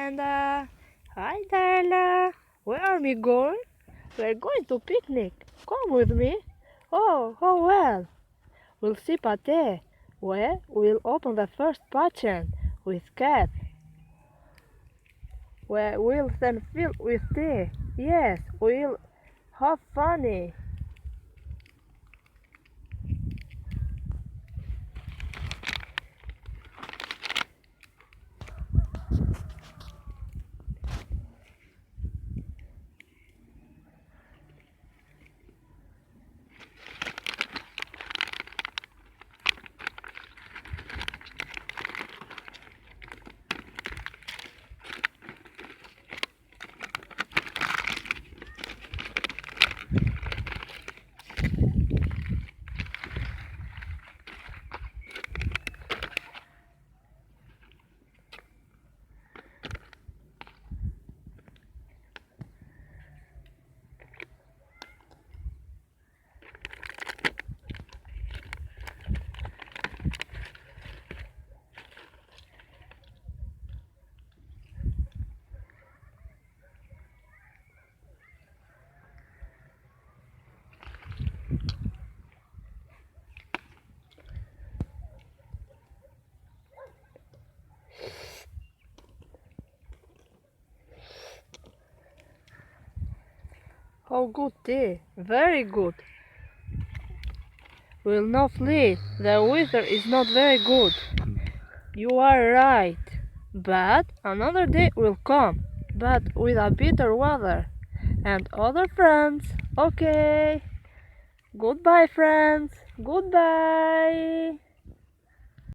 Panda. Hi, Darla. Where are we going? We're going to picnic. Come with me. Oh well. We'll see pate. Well, we'll open the first pachen with cat. Well, we'll then fill with tea. Yes, we'll have funny. Oh, good tea. Very good. We'll not flee. The weather is not very good. You are right. But another day will come. But with a better weather. And other friends. Okay. Goodbye, friends. Goodbye.